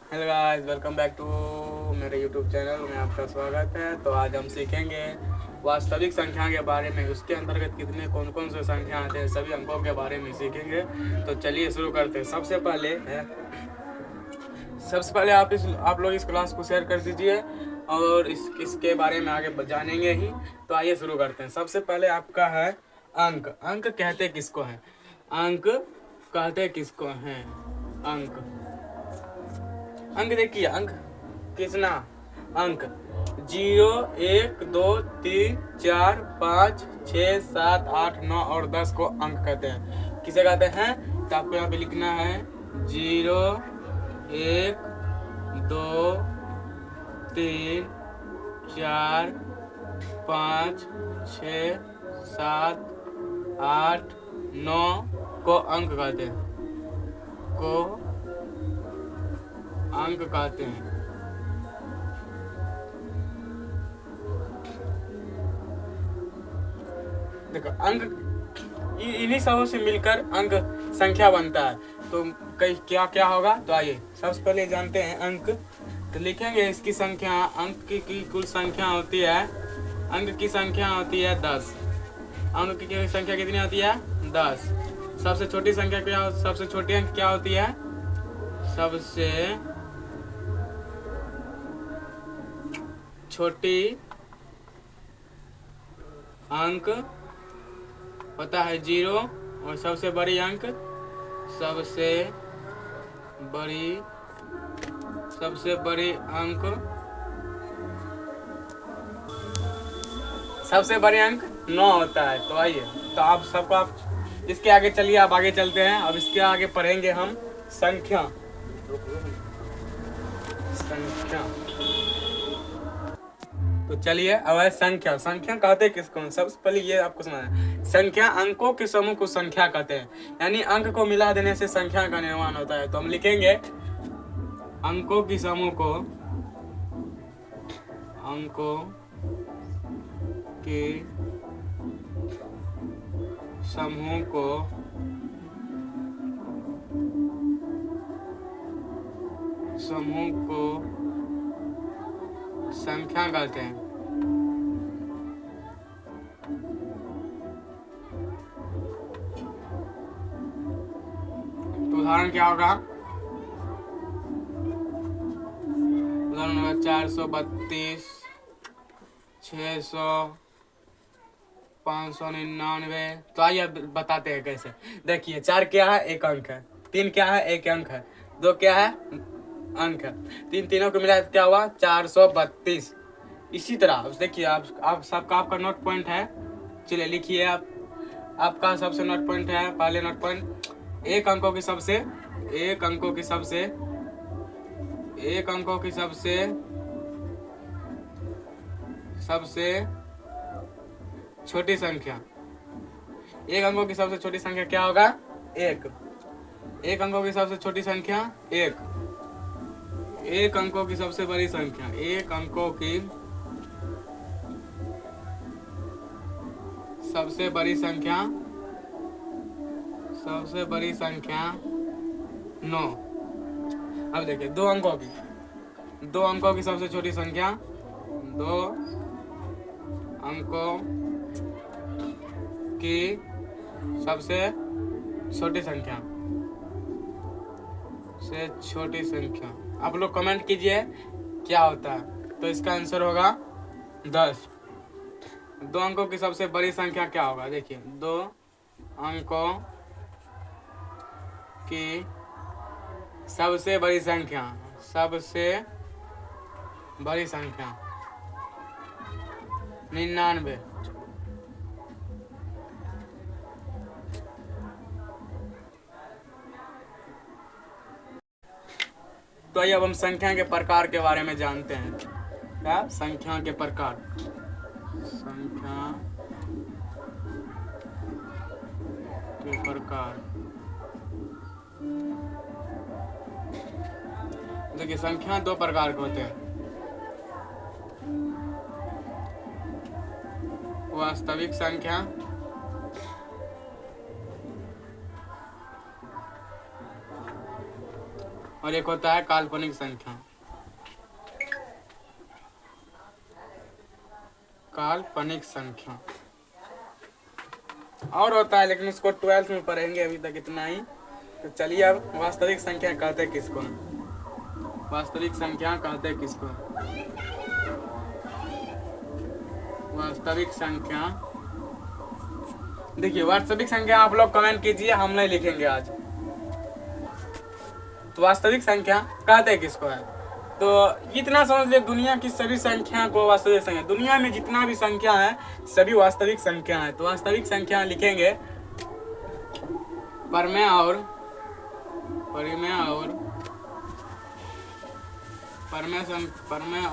Hello guys, welcome back to मेरे YouTube channel में आपका स्वागत है। तो आज हम सीखेंगे वास्तविक संख्या के बारे में। उसके अंतर्गत कितने कौन कौन से संख्या आते हैं, सभी अंकों के बारे में सीखेंगे। तो चलिए शुरू करते हैं। सबसे पहले आप लोग इस क्लास को शेयर कर दीजिए और इसके बारे में आगे जानेंगे ही। तो आइए शुरू करते हैं। सबसे पहले आपका है अंक। अंक कहते किसको हैं? अंक कहते किसको हैं? अंक अंक देखिए, अंक कितना? अंक 0, 1, 2, 3, 4, 5, 6, 7, 8, 9 और 10 को अंक कहते हैं। किसे कहते हैं? तो आपको यहाँ पे लिखना है 0, 1, 2, 3, 4, 5, 6, 7, 8, 9 को अंक कहते हैं। को अंक कहते हैं। देखो, अंक इन्हीं सबों से मिलकर अंक संख्या बनता है। तो कई क्या क्या होगा? तो आइए सबसे पहले जानते हैं अंक। तो लिखेंगे इसकी संख्या। अंक की कुल संख्या होती है, अंक की संख्या होती है 10। अंक की संख्या कितनी होती है? 10। सबसे छोटी संख्या क्या? सबसे छोटी अंक क्या होती है? सबसे छोटी अंक होता है 0 और सबसे बड़ी अंक सबसे बड़ी अंक सबसे बड़ी अंक 9 होता है। तो आइए, तो आप इसके आगे चलिए, आप आगे चलते हैं। अब इसके आगे पढ़ेंगे हम संख्या। तो चलिए, अब है संख्या। संख्या कहते किसको? सबसे पहले ये आपको समझना है। संख्या अंकों के समूह को संख्या कहते हैं। यानी अंक को मिला देने से संख्या का निर्माण होता है। तो हम लिखेंगे अंकों के समूह को संख्या कहते हैं। तो उदाहरण क्या होगा? उदाहरण होगा 432, 600, 599। तो आइए बताते हैं कैसे। देखिए, 4 क्या है? एक अंक है। 3 क्या है? एक अंक है। 2 क्या है? अंक है। तीनों को मिला क्या हुआ? 432। इसी तरह देखिए, आप सबका आपका नोट पॉइंट है। चलिए लिखिए। आपका सबसे नोट पॉइंट है। पहले नोट पॉइंट, एक अंकों की सबसे छोटी संख्या। एक अंकों की सबसे छोटी संख्या क्या होगा? एक अंकों की सबसे छोटी संख्या एक अंकों की सबसे बड़ी संख्या। एक अंकों की सबसे बड़ी संख्या 9। अब देखिए, दो अंकों की सबसे छोटी संख्या, 2 अंकों की सबसे छोटी संख्या आप लोग कमेंट कीजिए क्या होता है। तो इसका आंसर होगा 10। 2 अंकों की सबसे बड़ी संख्या क्या होगा? देखिए, 2 अंकों की सबसे बड़ी संख्या 99। तो आइए अब हम संख्या के प्रकार के बारे में जानते हैं। क्या? संख्या के प्रकार। देखिए, संख्या 2 प्रकार के होते हैं। वास्तविक संख्या और एक होता है काल्पनिक संख्या। काल्पनिक संख्या और होता है, लेकिन उसको 12th में पढ़ेंगे, अभी तक इतना ही। तो चलिए अब वास्तविक संख्या कहते किसको है? वास्तविक संख्या कहते किसको है? वास्तविक संख्या, देखिए वास्तविक संख्या आप लोग कमेंट कीजिए, हम नहीं लिखेंगे आज। तो वास्तविक संख्या कहते किसको है? तो इतना समझ ले, दुनिया की सभी संख्या को वास्तविक संख्या, दुनिया में जितना भी संख्या है सभी वास्तविक संख्या है। तो वास्तविक संख्या लिखेंगे परमेय और परमेय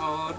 और